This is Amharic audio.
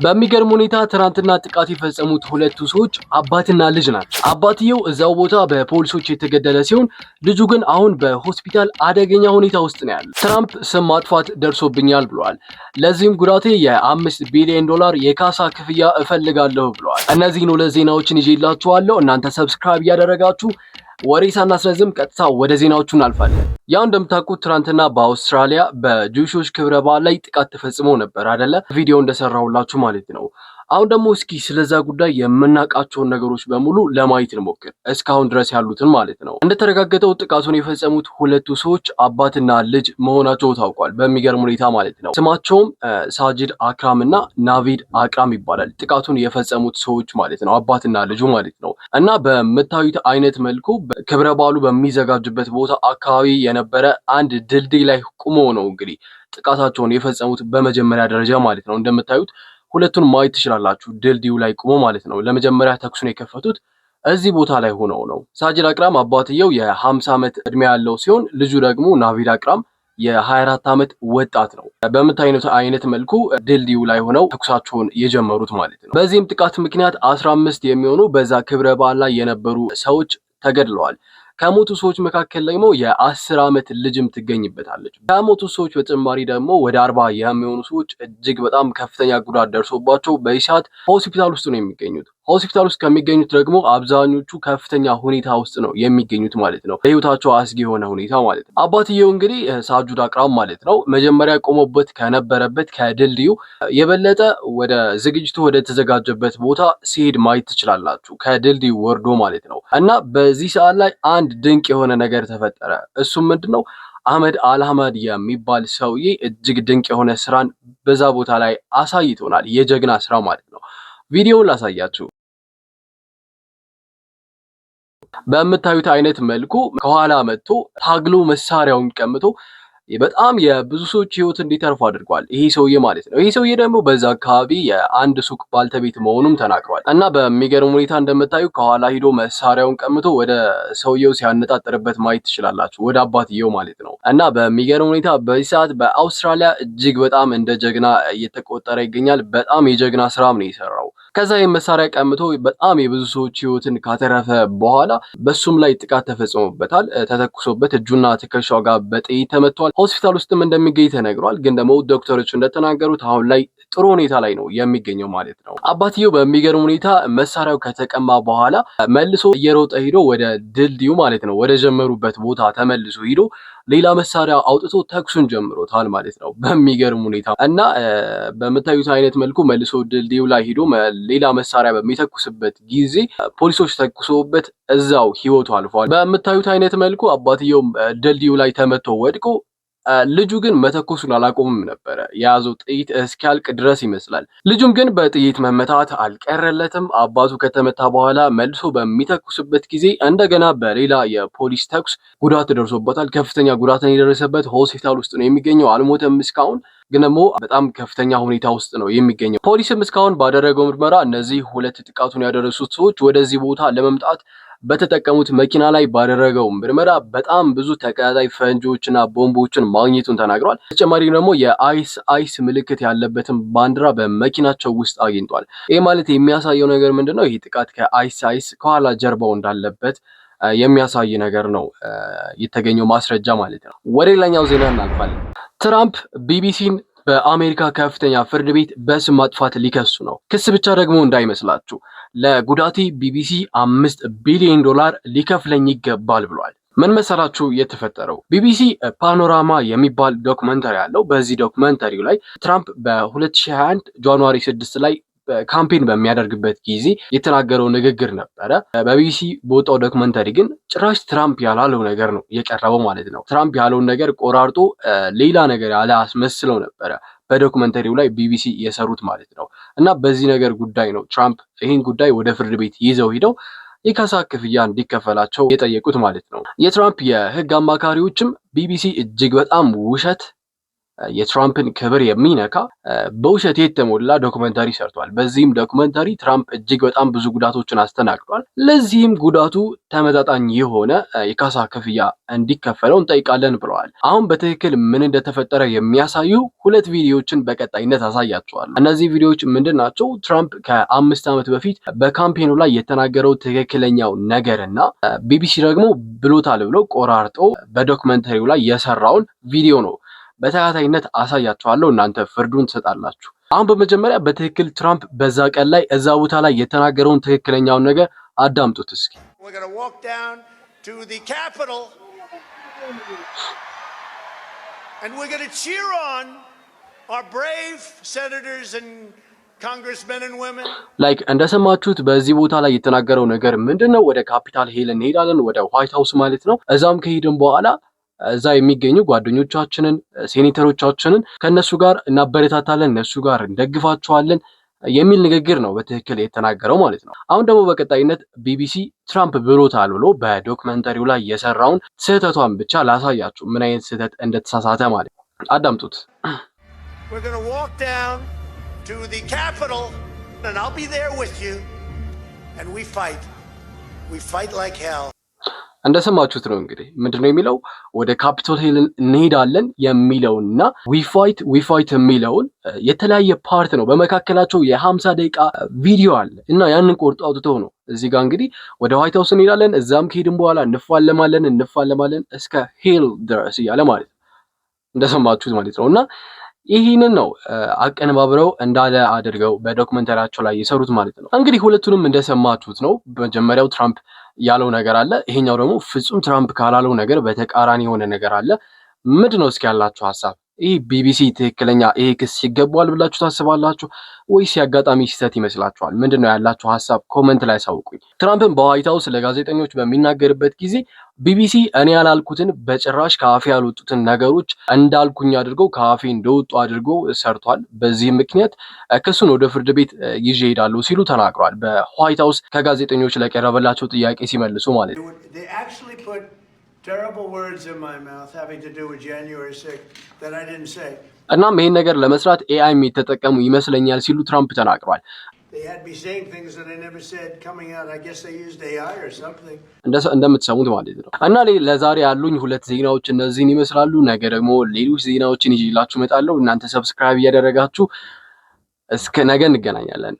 በሚገርም ሁኔታ ትናንትና ጥቃት የፈጸሙት ሁለቱ ሰዎች አባትና ልጅ ናቸው። አባትየው እዛው ቦታ በፖሊሶች የተገደለ ሲሆን ልጁ ግን አሁን በሆስፒታል አደገኛ ሁኔታ ውስጥ ነው ያለው። ትራምፕ ስም ማጥፋት ደርሶብኛል ብለዋል። ለዚህም ጉዳቴ የ5 ቢሊዮን ዶላር የካሳ ክፍያ እፈልጋለሁ ብለዋል። እነዚህን ሁለት ዜናዎችን ይዤላችኋለሁ። እናንተ ሰብስክራይብ እያደረጋችሁ ወሬ ሳናስረዝም ቀጥታ ወደ ዜናዎቹ እናልፋለን። ያው እንደምታውቁት ትናንትና በአውስትራሊያ በጁሾች ክብረ በዓል ላይ ጥቃት ተፈጽሞ ነበር አይደለ? ቪዲዮ እንደሰራሁላችሁ ማለት ነው። አሁን ደግሞ እስኪ ስለዛ ጉዳይ የምናውቃቸውን ነገሮች በሙሉ ለማየት እንሞክር፣ እስካሁን ድረስ ያሉትን ማለት ነው። እንደተረጋገጠው ጥቃቱን የፈጸሙት ሁለቱ ሰዎች አባትና ልጅ መሆናቸው ታውቋል፣ በሚገርም ሁኔታ ማለት ነው። ስማቸውም ሳጂድ አክራም እና ናቪድ አክራም ይባላል። ጥቃቱን የፈጸሙት ሰዎች ማለት ነው፣ አባትና ልጁ ማለት ነው። እና በምታዩት አይነት መልኩ ክብረ በዓሉ በሚዘጋጅበት ቦታ አካባቢ የነበረ አንድ ድልድይ ላይ ቁሞ ነው እንግዲህ ጥቃታቸውን የፈጸሙት በመጀመሪያ ደረጃ ማለት ነው። እንደምታዩት ሁለቱን ማየት ትችላላችሁ። ድልድዩ ላይ ቁሞ ማለት ነው። ለመጀመሪያ ተኩሱን የከፈቱት እዚህ ቦታ ላይ ሆነው ነው። ሳጂድ አክራም አባትየው የ50 ዓመት እድሜ ያለው ሲሆን ልጁ ደግሞ ናቪድ አክራም የ24 ዓመት ወጣት ነው። በምታዩት አይነት መልኩ ድልድዩ ላይ ሆነው ተኩሳቸውን የጀመሩት ማለት ነው። በዚህም ጥቃት ምክንያት 15 የሚሆኑ በዛ ክብረ በዓል ላይ የነበሩ ሰዎች ተገድለዋል። ከሞቱ ሰዎች መካከል ደግሞ የ10 ዓመት ልጅም ትገኝበታለች። ከሞቱ ሰዎች በተጨማሪ ደግሞ ወደ 40 የሚሆኑ ሰዎች እጅግ በጣም ከፍተኛ ጉዳት ደርሶባቸው በዚህ ሰዓት ሆስፒታል ውስጥ ነው የሚገኙት። ሆስፒታል ውስጥ ከሚገኙት ደግሞ አብዛኞቹ ከፍተኛ ሁኔታ ውስጥ ነው የሚገኙት ማለት ነው። ለህይወታቸው አስጊ የሆነ ሁኔታ ማለት ነው። አባትየው እንግዲህ ሳጂድ አክራም ማለት ነው መጀመሪያ ቆሞበት ከነበረበት ከድልድዩ የበለጠ ወደ ዝግጅቱ ወደ ተዘጋጀበት ቦታ ሲሄድ ማየት ትችላላችሁ። ከድልድዩ ወርዶ ማለት ነው። እና በዚህ ሰዓት ላይ አንድ ድንቅ የሆነ ነገር ተፈጠረ። እሱም ምንድነው? አህመድ አልአህመድ የሚባል ሰውዬ እጅግ ድንቅ የሆነ ስራን በዛ ቦታ ላይ አሳይቶናል። የጀግና ስራ ማለት ነው። ቪዲዮውን ላሳያችሁ። በምታዩት አይነት መልኩ ከኋላ መጥቶ ታግሎ መሳሪያውን ቀምቶ በጣም የብዙ ሰዎች ህይወት እንዲተርፍ አድርጓል። ይሄ ሰውዬ ማለት ነው። ይሄ ሰውዬ ደግሞ በዛ አካባቢ የአንድ ሱቅ ባልተቤት መሆኑም ተናግሯል። እና በሚገርም ሁኔታ እንደምታዩ ከኋላ ሂዶ መሳሪያውን ቀምቶ ወደ ሰውየው ሲያነጣጥርበት ማየት ትችላላችሁ፣ ወደ አባትየው ማለት ነው። እና በሚገርም ሁኔታ በዚህ ሰዓት በአውስትራሊያ እጅግ በጣም እንደ ጀግና እየተቆጠረ ይገኛል። በጣም የጀግና ስራም ነው የሰራው። ከዛ መሳሪያ ቀምቶ በጣም የብዙ ሰዎች ህይወትን ካተረፈ በኋላ በሱም ላይ ጥቃት ተፈጽሞበታል። ተተኩሶበት እጁና ትከሻው ጋር በጥይት ተመቷል። ሆስፒታል ውስጥም እንደሚገኝ ተነግሯል። ግን ደግሞ ዶክተሮች እንደተናገሩት አሁን ላይ ጥሩ ሁኔታ ላይ ነው የሚገኘው ማለት ነው። አባትየው በሚገርም ሁኔታ መሳሪያው ከተቀማ በኋላ መልሶ እየሮጠ ሂዶ ወደ ድልድዩ ማለት ነው ወደ ጀመሩበት ቦታ ተመልሶ ሂዶ ሌላ መሳሪያ አውጥቶ ተኩሱን ጀምሮታል ማለት ነው በሚገርም ሁኔታ። እና በምታዩት አይነት መልኩ መልሶ ድልድዩ ላይ ሂዶ ሌላ መሳሪያ በሚተኩስበት ጊዜ ፖሊሶች ተኩሶበት እዛው ህይወቱ አልፏል። በምታዩት አይነት መልኩ አባትየው ድልድዩ ላይ ተመቶ ወድቆ ልጁ ግን መተኮሱን አላቆምም ነበረ። የያዘው ጥይት እስኪያልቅ ድረስ ይመስላል። ልጁም ግን በጥይት መመታት አልቀረለትም። አባቱ ከተመታ በኋላ መልሶ በሚተኩስበት ጊዜ እንደገና በሌላ የፖሊስ ተኩስ ጉዳት ደርሶበታል። ከፍተኛ ጉዳት የደረሰበት ሆስፒታል ውስጥ ነው የሚገኘው። አልሞተም እስካሁን፣ ግን ደግሞ በጣም ከፍተኛ ሁኔታ ውስጥ ነው የሚገኘው። ፖሊስም እስካሁን ባደረገው ምርመራ እነዚህ ሁለት ጥቃቱን ያደረሱት ሰዎች ወደዚህ ቦታ ለመምጣት በተጠቀሙት መኪና ላይ ባደረገው ምርመራ በጣም ብዙ ተቀጣጣይ ፈንጂዎችና ቦምቦችን ማግኘቱን ተናግሯል። በተጨማሪ ደግሞ የአይስ ምልክት ያለበትን ባንዲራ በመኪናቸው ውስጥ አግኝቷል። ይህ ማለት የሚያሳየው ነገር ምንድነው? ይህ ጥቃት ከአይስ ከኋላ ጀርባው እንዳለበት የሚያሳይ ነገር ነው የተገኘው ማስረጃ ማለት ነው። ወደ ሌላኛው ዜና እናልፋለን። ትራምፕ ቢቢሲን በአሜሪካ ከፍተኛ ፍርድ ቤት በስም ማጥፋት ሊከሱ ነው። ክስ ብቻ ደግሞ እንዳይመስላችሁ፣ ለጉዳቴ ቢቢሲ 5 ቢሊዮን ዶላር ሊከፍለኝ ይገባል ብሏል። ምን መሰላችሁ የተፈጠረው? ቢቢሲ ፓኖራማ የሚባል ዶክመንተሪ አለው። በዚህ ዶክመንተሪው ላይ ትራምፕ በ2021 ጃንዋሪ 6 ላይ ካምፔን በሚያደርግበት ጊዜ የተናገረው ንግግር ነበረ። በቢቢሲ በወጣው ዶክመንተሪ ግን ጭራሽ ትራምፕ ያላለው ነገር ነው የቀረበው ማለት ነው። ትራምፕ ያለውን ነገር ቆራርጦ ሌላ ነገር ያለ አስመስለው ነበረ በዶክመንተሪው ላይ ቢቢሲ የሰሩት ማለት ነው። እና በዚህ ነገር ጉዳይ ነው ትራምፕ ይህን ጉዳይ ወደ ፍርድ ቤት ይዘው ሂደው የካሳ ክፍያ እንዲከፈላቸው የጠየቁት ማለት ነው። የትራምፕ የህግ አማካሪዎችም ቢቢሲ እጅግ በጣም ውሸት የትራምፕን ክብር የሚነካ በውሸት የተሞላ ዶክመንታሪ ሰርቷል። በዚህም ዶክመንታሪ ትራምፕ እጅግ በጣም ብዙ ጉዳቶችን አስተናግዷል። ለዚህም ጉዳቱ ተመጣጣኝ የሆነ የካሳ ክፍያ እንዲከፈለው እንጠይቃለን ብለዋል። አሁን በትክክል ምን እንደተፈጠረ የሚያሳዩ ሁለት ቪዲዮዎችን በቀጣይነት አሳያቸዋለሁ። እነዚህ ቪዲዮዎች ምንድን ናቸው? ትራምፕ ከ5 ዓመት በፊት በካምፔኑ ላይ የተናገረው ትክክለኛው ነገርና ቢቢሲ ደግሞ ብሎታል ብሎ ቆራርጦ በዶክመንተሪው ላይ የሰራውን ቪዲዮ ነው። በተከታታይነት አሳያችኋለሁ። እናንተ ፍርዱን ትሰጣላችሁ። አሁን በመጀመሪያ በትክክል ትራምፕ በዛ ቀን ላይ እዛ ቦታ ላይ የተናገረውን ትክክለኛውን ነገር አዳምጡት እስኪ። ላይክ እንደሰማችሁት በዚህ ቦታ ላይ የተናገረው ነገር ምንድነው? ወደ ካፒታል ሂል እንሄዳለን፣ ወደ ዋይት ሃውስ ማለት ነው። እዛም ከሄድን በኋላ እዛ የሚገኙ ጓደኞቻችንን ሴኔተሮቻችንን ከነሱ ጋር እናበረታታለን፣ እነሱ ጋር እንደግፋቸዋለን የሚል ንግግር ነው በትክክል የተናገረው ማለት ነው። አሁን ደግሞ በቀጣይነት ቢቢሲ ትራምፕ ብሎታል ብሎ በዶክመንተሪው ላይ የሰራውን ስህተቷን ብቻ ላሳያችሁ፣ ምን አይነት ስህተት እንደተሳሳተ ማለት ነው። አዳምጡት። to the Capitol, and I'll be there with you, and we fight like hell. እንደሰማችሁት ነው እንግዲህ ምንድነው የሚለው? ወደ ካፒቶል ሂል እንሄዳለን የሚለውና ዊ ፋይት የሚለውን የተለያየ ፓርት ነው። በመካከላቸው የ50 ደቂቃ ቪዲዮ አለ እና ያንን ቆርጦ አውጥተው ነው እዚህ ጋር እንግዲህ ወደ ዋይት ሃውስ እንሄዳለን፣ እዛም ከሄድን በኋላ እንፋለማለን እስከ ሂል ድረስ እያለ ማለት ነው። እንደሰማችሁት ማለት ነው። እና ይህንን ነው አቀነባብረው እንዳለ አድርገው በዶክመንተሪያቸው ላይ የሰሩት ማለት ነው። እንግዲህ ሁለቱንም እንደሰማችሁት ነው። መጀመሪያው ትራምፕ ያለው ነገር አለ፣ ይሄኛው ደግሞ ፍጹም ትራምፕ ካላለው ነገር በተቃራኒ የሆነ ነገር አለ። ምንድነው እስኪ ያላችሁ ሐሳብ? ይህ ቢቢሲ ትክክለኛ ይሄ ክስ ይገባዋል ብላችሁ ታስባላችሁ ወይስ ያጋጣሚ ስህተት ይመስላችኋል? ምንድነው ያላችሁ ሐሳብ? ኮሜንት ላይ አሳውቁኝ። ትራምፕን በዋይት ሃውስ ለጋዜጠኞች በሚናገርበት ጊዜ ቢቢሲ እኔ ያላልኩትን በጭራሽ ከአፌ ያልወጡትን ነገሮች እንዳልኩኝ አድርገው ከአፌ እንደወጡ አድርጎ ሰርቷል። በዚህ ምክንያት ክሱን ወደ ፍርድ ቤት ይዤ እሄዳለሁ ሲሉ ተናግሯል። በዋይት ሃውስ ከጋዜጠኞች ለቀረበላቸው ጥያቄ ሲመልሱ ማለት ነው። Terrible words in my mouth having to do with January 6th that I didn't say. እናም ይሄን ነገር ለመስራት ኤአይ የተጠቀሙ ይመስለኛል ሲሉ ትራምፕ ተናግሯል። They had me saying things that I never said coming out. I guess they used AI or something. እንደምትሰሙት ማለት ነው። እና ለዛሬ ያሉኝ ሁለት ዜናዎች እነዚህን ይመስላሉ። ነገ ደግሞ ሌሎች ዜናዎችን ይዤላችሁ እመጣለሁ። እናንተ ሰብስክራይብ እያደረጋችሁ እስከ ነገ እንገናኛለን።